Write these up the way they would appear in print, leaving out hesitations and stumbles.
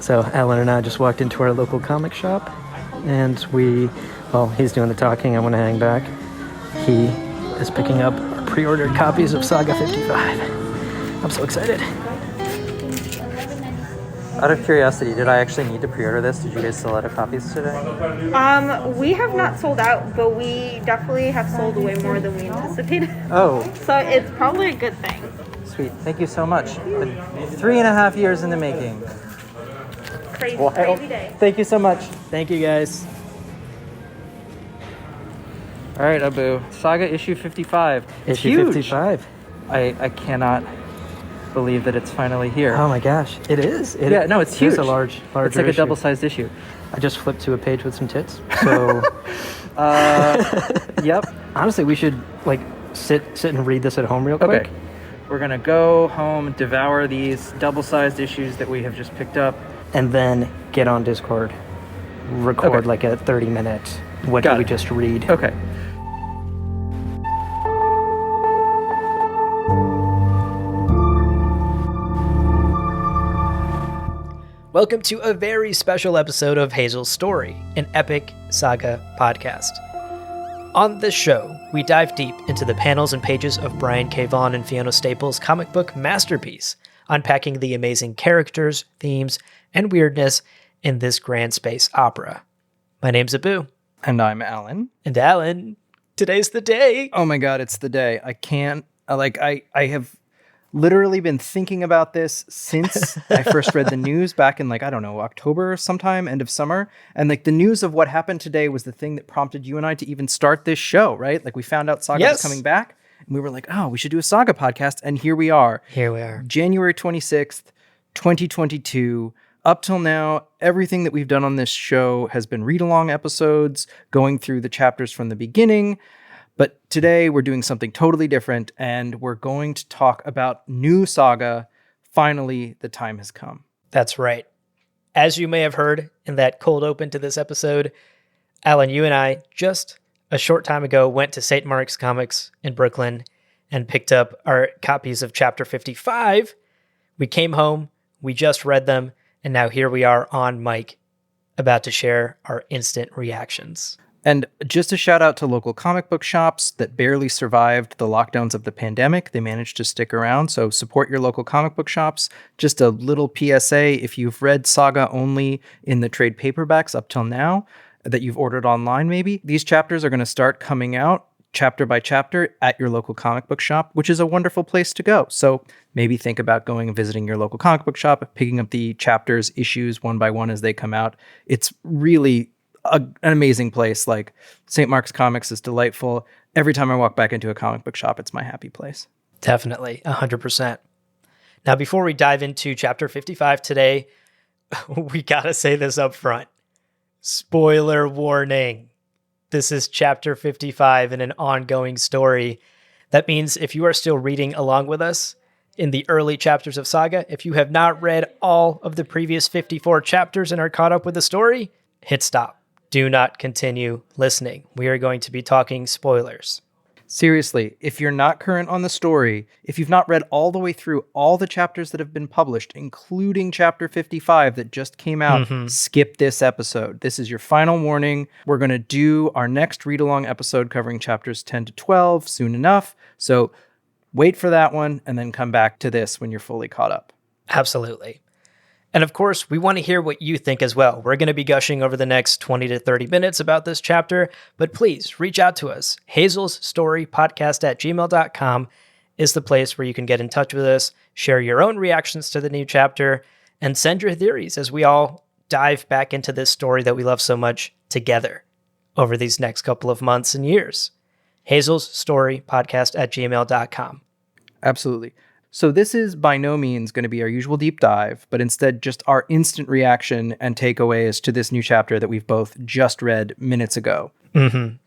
So Alan and I just walked into our local comic shop, and he's doing the talking, I'm going to hang back. He is picking up our pre-ordered copies of Saga 55. I'm so excited. Out of curiosity, did I actually need to pre-order this? Did you guys sell out of copies today? We have not sold out, but we definitely have sold way more than we anticipated. Oh. So it's probably a good thing. Sweet. Thank you so much. Been 3.5 years in the making. Crazy day. Thank you so much. Thank you, guys. All right, Abu. Saga issue 55. It's Issue huge. 55. I cannot believe that it's finally here. Oh my gosh, it is. It's huge. It's a large It's like a issue. double-sized issue. I just flipped to a page with some tits. So, Yep. honestly, we should sit and read this at home real quick. Okay. We're gonna go home, devour these double-sized issues that we have just picked up, And then get on Discord, record Okay. like a 30-minute. What Got did we it. just read? Okay. Welcome to a very special episode of Hazel's Story, an epic saga podcast. On this show, we dive deep into the panels and pages of Brian K. Vaughan and Fiona Staples' comic book masterpiece, unpacking the amazing characters, themes, and weirdness in this grand space opera. My name's Abu. And I'm Alan. And Alan, today's the day. Oh my god, it's the day. I can't, I have literally been thinking about this since I first read the news back in October sometime, end of summer. And the news of what happened today was the thing that prompted you and I to even start this show, right? We found out Saga was coming back and we were like, oh, we should do a Saga podcast. And here we are. Here we are. January 26th, 2022. Up till now, everything that we've done on this show has been read-along episodes, going through the chapters from the beginning. But today we're doing something totally different, and we're going to talk about new Saga. Finally, the time has come. That's right. As you may have heard in that cold open to this episode, Alan, you and I just a short time ago went to St. Mark's Comics in Brooklyn and picked up our copies of Chapter 55. We came home, we just read them, and now here we are on mic about to share our instant reactions. And just a shout out to local comic book shops that barely survived the lockdowns of the pandemic. They managed to stick around, so support your local comic book shops. Just a little PSA, if you've read Saga only in the trade paperbacks up till now, that you've ordered online maybe, these chapters are going to start coming out chapter by chapter at your local comic book shop, which is a wonderful place to go. So maybe think about going and visiting your local comic book shop, picking up the chapters, issues one by one as they come out. It's really an amazing place. St. Mark's Comics is delightful. Every time I walk back into a comic book shop, it's my happy place. Definitely, 100%. Now, before we dive into Chapter 55 today, we gotta say this up front. Spoiler warning. This is Chapter 55 in an ongoing story. That means if you are still reading along with us in the early chapters of Saga, if you have not read all of the previous 54 chapters and are caught up with the story, hit stop. Do not continue listening. We are going to be talking spoilers. Seriously, if you're not current on the story, if you've not read all the way through all the chapters that have been published, including Chapter 55 that just came out, skip this episode. This is your final warning. We're going to do our next read-along episode covering chapters 10 to 12 soon enough. So wait for that one and then come back to this when you're fully caught up. Absolutely. And of course, we want to hear what you think as well. We're going to be gushing over the next 20 to 30 minutes about this chapter, but please reach out to us. Hazel's Story Podcast at gmail.com is the place where you can get in touch with us, share your own reactions to the new chapter, and send your theories as we all dive back into this story that we love so much together over these next couple of months and years. Hazel's Story Podcast at gmail.com. Absolutely. So this is by no means going to be our usual deep dive, but instead just our instant reaction and takeaways to this new chapter that we've both just read minutes ago.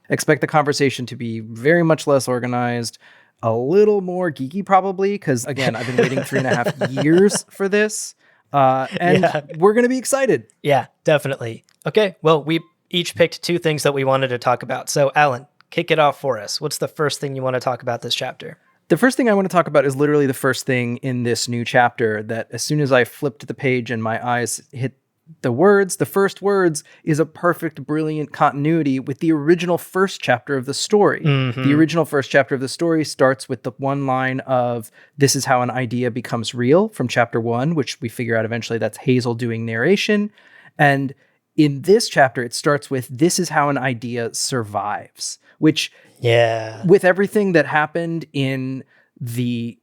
Expect the conversation to be very much less organized, a little more geeky probably, because again, I've been waiting 3.5 years for this, and we're going to be excited. Yeah, definitely. Okay, well, we each picked two things that we wanted to talk about. So Alan, kick it off for us. What's the first thing you want to talk about this chapter? The first thing I want to talk about is literally the first thing in this new chapter that as soon as I flipped the page and my eyes hit the first words is a perfect, brilliant continuity with the original first chapter of the story. The original first chapter of the story starts with the one line of, "This is how an idea becomes real," from chapter 1, which we figure out eventually that's Hazel doing narration. And in this chapter, it starts with, "This is how an idea survives," which, with everything that happened in the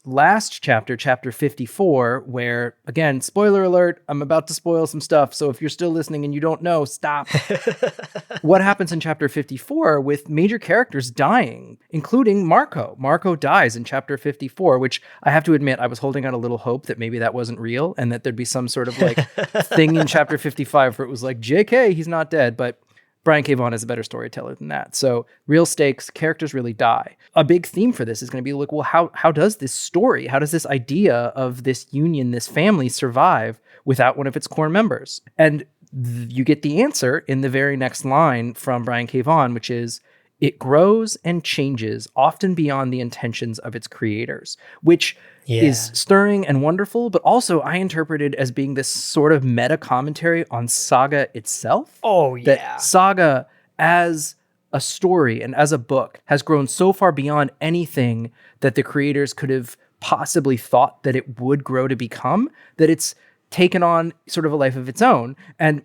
last chapter, chapter 54, where, again, spoiler alert, I'm about to spoil some stuff, so if you're still listening and you don't know, stop. What happens in chapter 54 with major characters dying, including Marco. Marco dies in chapter 54, which I have to admit, I was holding out a little hope that maybe that wasn't real and that there'd be some sort of like thing in chapter 55 where it was like, JK, he's not dead, but Brian K. Vaughan is a better storyteller than that. So real stakes, characters really die. A big theme for this is going to be like, well, how does this story, how does this idea of this union, this family survive without one of its core members? And you get the answer in the very next line from Brian K. Vaughan, which is, "It grows and changes, often beyond the intentions of its creators," which is stirring and wonderful, but also I interpreted as being this sort of meta commentary on Saga itself. Oh, yeah. That Saga as a story and as a book has grown so far beyond anything that the creators could have possibly thought that it would grow to become, that it's taken on sort of a life of its own. And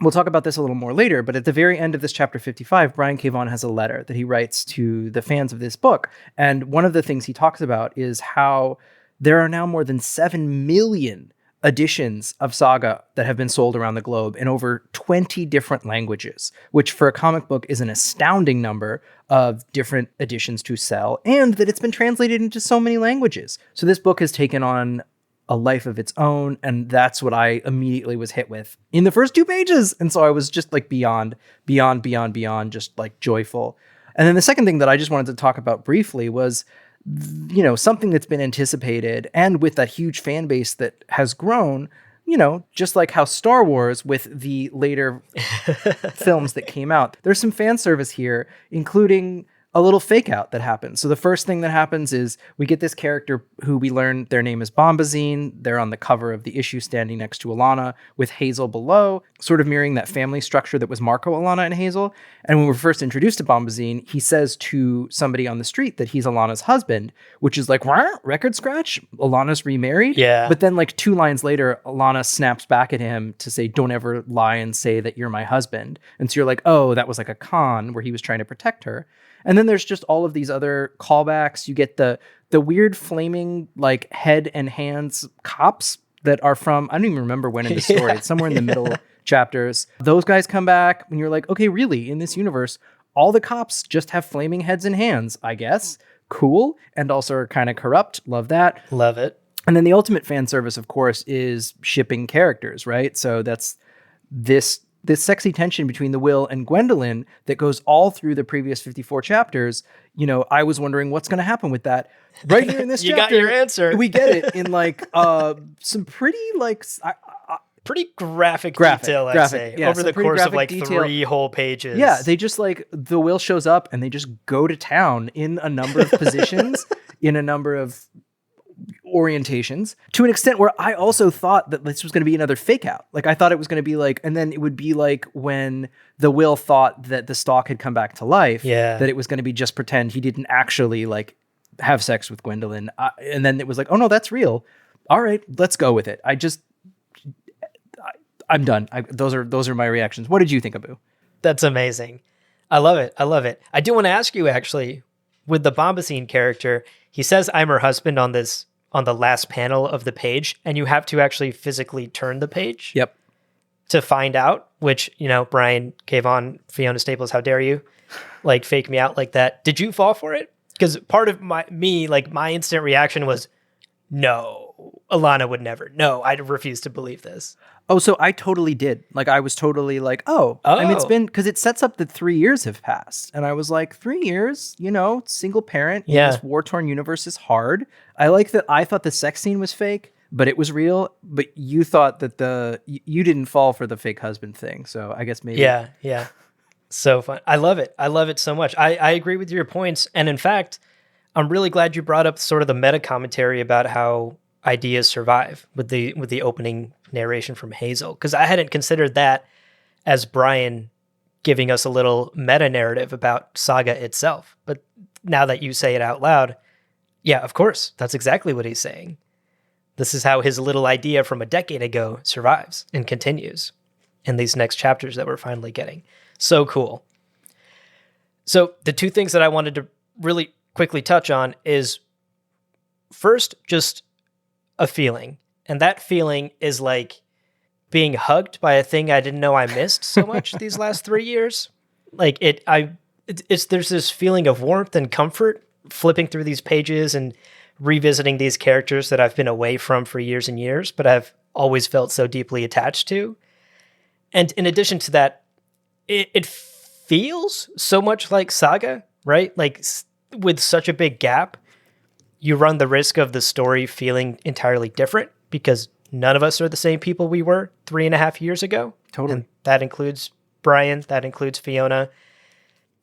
we'll talk about this a little more later, but at the very end of this chapter 55, Brian K. Vaughan has a letter that he writes to the fans of this book. And one of the things he talks about is how there are now more than 7 million editions of Saga that have been sold around the globe in over 20 different languages, which for a comic book is an astounding number of different editions to sell, and that it's been translated into so many languages. So this book has taken on a life of its own, and that's what I immediately was hit with in the first 2 pages. And so I was just like beyond, just like joyful. And then the second thing that I just wanted to talk about briefly was, you know, something that's been anticipated, and with that huge fan base that has grown, you know, just like how Star Wars with the later films that came out, there's some fan service here, including a little fake out that happens. So the first thing that happens is we get this character who we learn their name is Bombazine. They're on the cover of the issue standing next to Alana with Hazel below, sort of mirroring that family structure that was Marco, Alana, and Hazel. And when we're first introduced to Bombazine, he says to somebody on the street that he's Alana's husband, which is like, record scratch? Alana's remarried? Yeah. But then like 2 lines later, Alana snaps back at him to say, "Don't ever lie and say that you're my husband." And so you're like, oh, that was like a con where he was trying to protect her. And then there's just all of these other callbacks. You get the weird flaming like head and hands cops that are from, I don't even remember when in the story. It's somewhere in the middle chapters. Those guys come back and you're like, okay, really, in this universe, all the cops just have flaming heads and hands, I guess. Cool. And also are kind of corrupt. Love that. Love it. And then the ultimate fan service, of course, is shipping characters, right? So that's this sexy tension between the Will and Gwendolyn that goes all through the previous 54 chapters. You know, I was wondering what's going to happen with that. Right here in this You chapter, got your answer. We get it in like some pretty like Pretty graphic detail, I'd say, yeah, over the course of like detail. 3 whole pages. Yeah, they just like, the Will shows up and they just go to town in a number of positions, in a number of orientations, to an extent where I also thought that this was going to be another fake out. Like I thought it was going to be like, and then it would be like when the Will thought that the stalk had come back to life, that it was going to be just pretend he didn't actually like have sex with Gwendolyn. And then it was like, oh no, that's real. All right, let's go with it. I'm done. Those are my reactions. What did you think, Abu? That's amazing. I love it. I love it. I do want to ask you, actually, with the Bombazine character, he says, "I'm her husband" on the last panel of the page, and you have to actually physically turn the page. Yep. To find out, which, you know, Brian gave on Fiona Staples, how dare you, like, fake me out like that. Did you fall for it? Because part of my instant reaction was, no, Alana would never. No, I refuse to believe this. Oh, so I totally did. Like, I was totally like, oh. I mean, it's been, because it sets up that 3 years have passed. And I was like, 3 years, you know, single parent in this war-torn universe is hard. I like that I thought the sex scene was fake, but it was real. But you thought that you didn't fall for the fake husband thing. So I guess maybe. Yeah. So fun. I love it. I love it so much. I agree with your points. And in fact, I'm really glad you brought up sort of the meta commentary about how ideas survive with the opening narration from Hazel, because I hadn't considered that as Brian giving us a little meta narrative about Saga itself. But now that you say it out loud, yeah, of course, that's exactly what he's saying. This is how his little idea from a decade ago survives and continues in these next chapters that we're finally getting. So cool. So the two things that I wanted to really quickly touch on is first, just a feeling. And that feeling is like being hugged by a thing I didn't know I missed so much these last 3 years. Like there's this feeling of warmth and comfort flipping through these pages and revisiting these characters that I've been away from for years and years, but I've always felt so deeply attached to. And in addition to that, it feels so much like Saga, right? Like with such a big gap, you run the risk of the story feeling entirely different because none of us are the same people we were 3.5 years ago. Totally. And that includes Brian, that includes Fiona.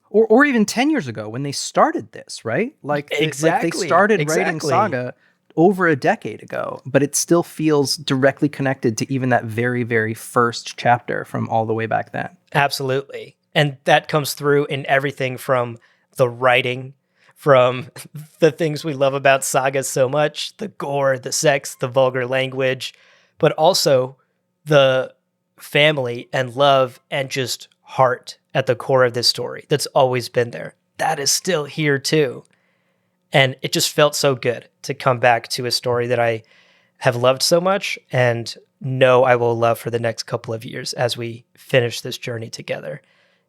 Or even 10 years ago when they started this, right? Like, exactly. They started writing Saga over a decade ago, but it still feels directly connected to even that very, very first chapter from all the way back then. Absolutely. And that comes through in everything from the writing, from the things we love about Saga so much, the gore, the sex, the vulgar language, but also the family and love and just heart at the core of this story that's always been there. That is still here too. And it just felt so good to come back to a story that I have loved so much and know I will love for the next couple of years as we finish this journey together.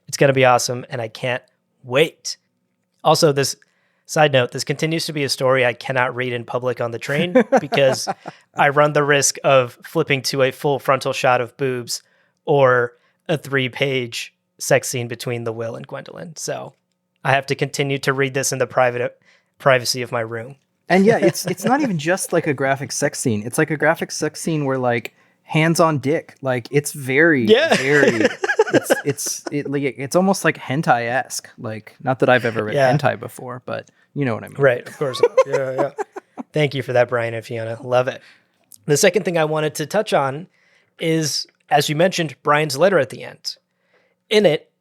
It's going to be awesome, and I can't wait. Also, this side note, this continues to be a story I cannot read in public on the train because I run the risk of flipping to a full frontal shot of boobs or a 3-page sex scene between the Will and Gwendolyn. So I have to continue to read this in the privacy of my room. And yeah, it's not even just like a graphic sex scene. It's like a graphic sex scene where like hands on dick. Like it's very, very. It's almost like hentai-esque. Like, not that I've ever read hentai before, but you know what I mean. Right, of course. Yeah. Thank you for that, Brian and Fiona. Love it. The second thing I wanted to touch on is, as you mentioned, Brian's letter at the end. In it,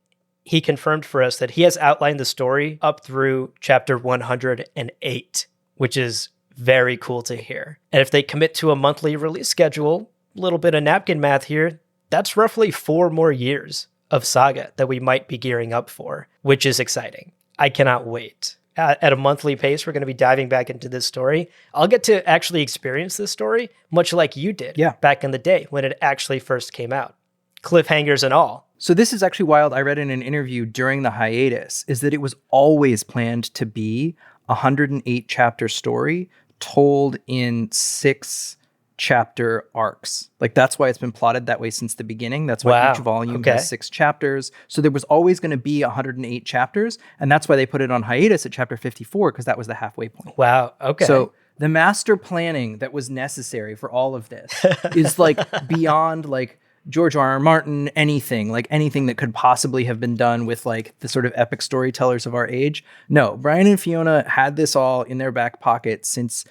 he confirmed for us that he has outlined the story up through chapter 108, which is very cool to hear. And if they commit to a monthly release schedule, a little bit of napkin math here, that's roughly 4 more years of Saga that we might be gearing up for, which is exciting. I cannot wait. At a monthly pace, we're going to be diving back into this story. I'll get to actually experience this story, much like you did back in the day when it actually first came out. Cliffhangers and all. So this is actually wild. I read in an interview during the hiatus is that it was always planned to be a 108 chapter story told in 6 chapter arcs. Like that's why it's been plotted that way since the beginning. That's why each volume has 6 chapters. So there was always going to be 108 chapters. And that's why they put it on hiatus at chapter 54, because that was the halfway point. Wow. Okay. So the master planning that was necessary for all of this is like beyond like George R.R. Martin, anything that could possibly have been done with like the sort of epic storytellers of our age. No, Brian and Fiona had this all in their back pocket since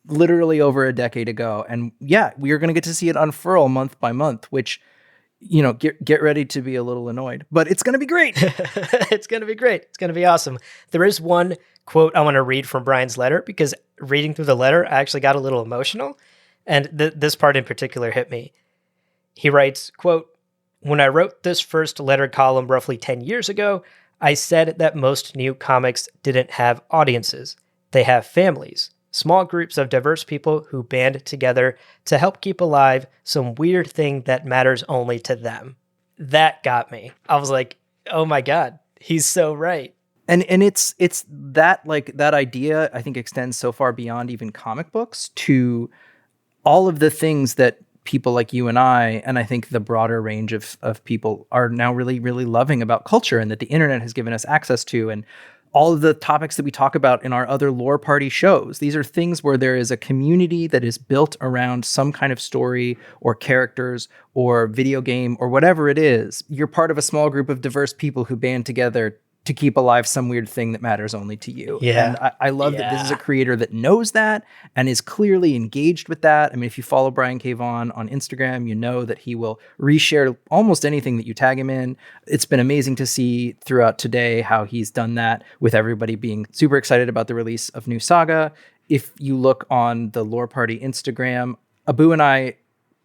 literally over a decade ago. And yeah, we are going to get to see it unfurl month by month, which, you know, get ready to be a little annoyed, but it's going to be great. It's going to be great. It's going to be awesome. There is one quote I want to read from Brian's letter, because reading through the letter, I actually got a little emotional. And this part in particular hit me. He writes, quote, "When I wrote this first letter column roughly 10 years ago, I said that most new comics didn't have audiences. They have families, small groups of diverse people who band together to help keep alive some weird thing that matters only to them." That got me. I was like, oh my God, he's so right. And it's that, like, that idea, I think, extends so far beyond even comic books to all of the things that people like you and I think the broader range of people are now really, really loving about culture, and that the internet has given us access to, and all of the topics that we talk about in our other lore party shows. These are things where there is a community that is built around some kind of story or characters or video game or whatever it is. You're part of a small group of diverse people who band together to keep alive some weird thing that matters only to you. Yeah. And I love that this is a creator that knows that and is clearly engaged with that. I mean, if you follow Brian K. Vaughan on Instagram, you know that he will reshare almost anything that you tag him in. It's been amazing to see throughout today how he's done that, with everybody being super excited about the release of new Saga. If you look on the Lore Party Instagram, Abu and I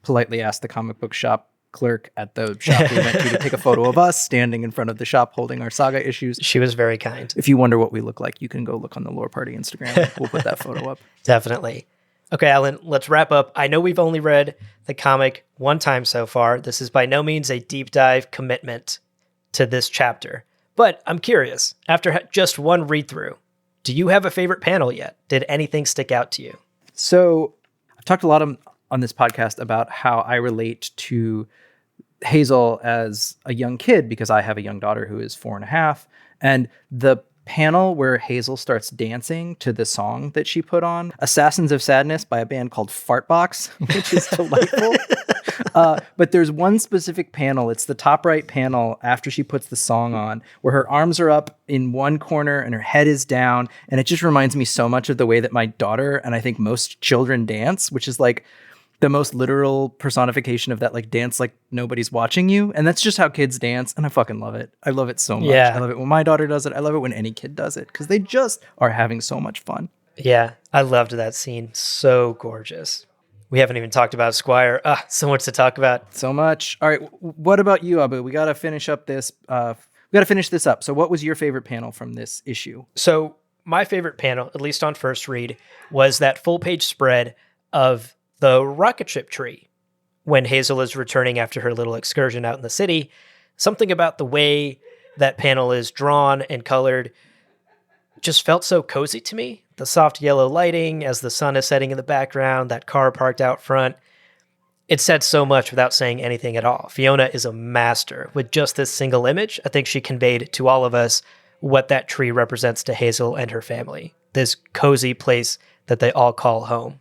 politely asked the comic book shop clerk at the shop we went to take a photo of us standing in front of the shop holding our Saga issues. She was very kind. If you wonder what we look like, you can go look on the Lore Party Instagram. We'll put that photo up. Definitely. Okay, Alan, let's wrap up. I know we've only read the comic one time so far. This is by no means a deep dive commitment to this chapter. But I'm curious, after just one read through, do you have a favorite panel yet? Did anything stick out to you? So I've talked a lot on this podcast about how I relate to Hazel as a young kid because I have a young daughter who is 4.5. And the panel where Hazel starts dancing to the song that she put on, Assassins of Sadness by a band called Fartbox, which is delightful. But there's one specific panel. It's the top right panel after she puts the song on, where her arms are up in one corner and her head is down. And it just reminds me so much of the way that my daughter and I think most children dance, which is like the most literal personification of that, like dance like nobody's watching you. And that's just how kids dance. And I fucking love it. I love it so much. Yeah. I love it when my daughter does it. I love it when any kid does it because they just are having so much fun. Yeah, I loved that scene. So gorgeous. We haven't even talked about Squire. So much to talk about. So much. All right. What about you, Abu? We got to finish up this. We got to finish this up. So what was your favorite panel from this issue? So my favorite panel, at least on first read, was that full page spread of the rocket ship tree when Hazel is returning after her little excursion out in the city. Something about the way that panel is drawn and colored just felt so cozy to me. The soft yellow lighting as the sun is setting in the background, that car parked out front. It said so much without saying anything at all. Fiona is a master. With just this single image, I think she conveyed to all of us what that tree represents to Hazel and her family. This cozy place that they all call home.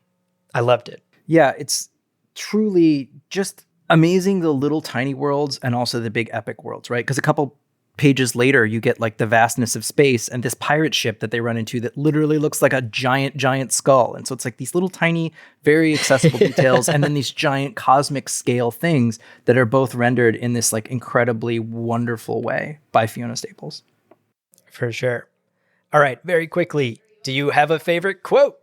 I loved it. Yeah, it's truly just amazing, the little tiny worlds and also the big epic worlds, right? Because a couple pages later, you get like the vastness of space and this pirate ship that they run into that literally looks like a giant skull. And so it's like these little tiny, very accessible details and then these giant cosmic scale things that are both rendered in this like incredibly wonderful way by Fiona Staples. For sure. All right, very quickly, do you have a favorite quote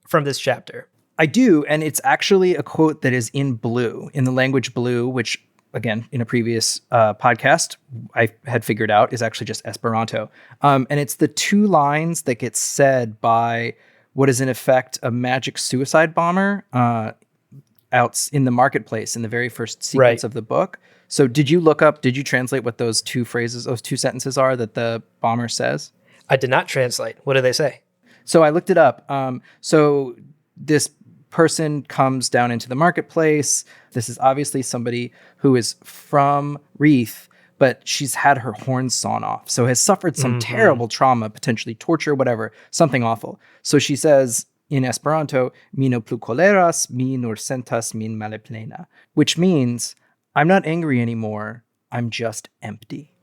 from this chapter? I do, and it's actually a quote that is in blue, in the language blue, which, again, in a previous podcast, I had figured out is actually just Esperanto. And it's the two lines that get said by what is in effect a magic suicide bomber out in the marketplace in the very first sequence of the book. So did you translate what those two sentences are that the bomber says? I did not translate. What do they say? So I looked it up. So this person comes down into the marketplace. This is obviously somebody who is from Wreath, but she's had her horns sawn off. So has suffered some terrible trauma, potentially torture, whatever, something awful. So she says in Esperanto, mi no plu koleras, mi nur sentas min maleplena, which means I'm not angry anymore. I'm just empty.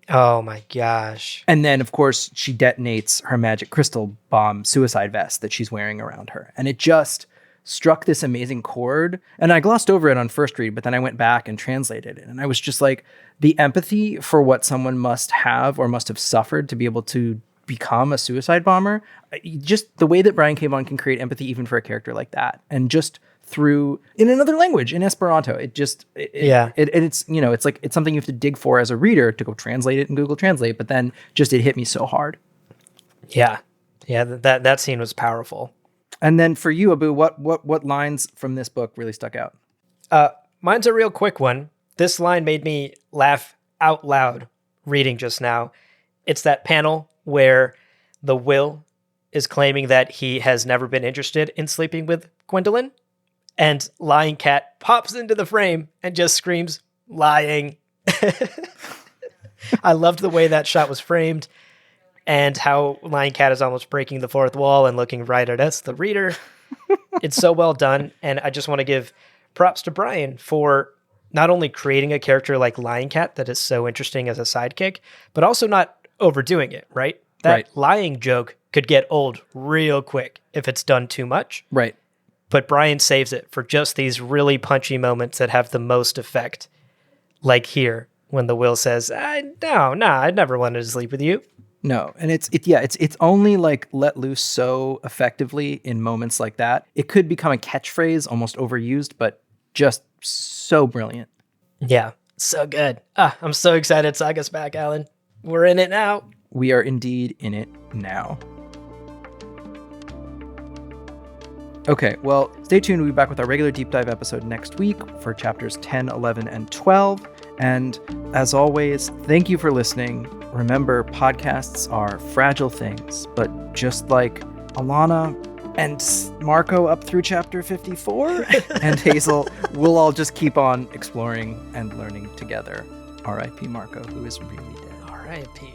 Oh my gosh. And then, of course, she detonates her magic crystal bomb suicide vest that she's wearing around her. And it just struck this amazing chord. And I glossed over it on first read, but then I went back and translated it. And I was just like, the empathy for what someone must have or must have suffered to be able to become a suicide bomber. Just the way that Brian K. Vaughan can create empathy even for a character like that. And just through in another language, in Esperanto. It's something you have to dig for as a reader to go translate it in Google Translate, but then just it hit me so hard. Yeah. That scene was powerful. And then for you, Abu, what lines from this book really stuck out? Mine's a real quick one. This line made me laugh out loud reading just now. It's that panel where the Will is claiming that he has never been interested in sleeping with Gwendolyn. And Lying Cat pops into the frame and just screams, lying. I loved the way that shot was framed and how Lying Cat is almost breaking the fourth wall and looking right at us, the reader. It's so well done. And I just want to give props to Brian for not only creating a character like Lying Cat that is so interesting as a sidekick, but also not overdoing it, right? That Right. lying joke could get old real quick if it's done too much. Right. But Brian saves it for just these really punchy moments that have the most effect. Like here, when the Will says, no, I never wanted to sleep with you. No, and it's only like let loose so effectively in moments like that. It could become a catchphrase, almost overused, but just so brilliant. Yeah, so good. I'm so excited Saga's back, Alan. We're in it now. We are indeed in it now. Okay, well, stay tuned. We'll be back with our regular deep dive episode next week for chapters 10, 11, and 12. And as always, thank you for listening. Remember, podcasts are fragile things, but just like Alana and Marco up through chapter 54 and Hazel, we'll all just keep on exploring and learning together. R.I.P. Marco, who is really dead. R.I.P.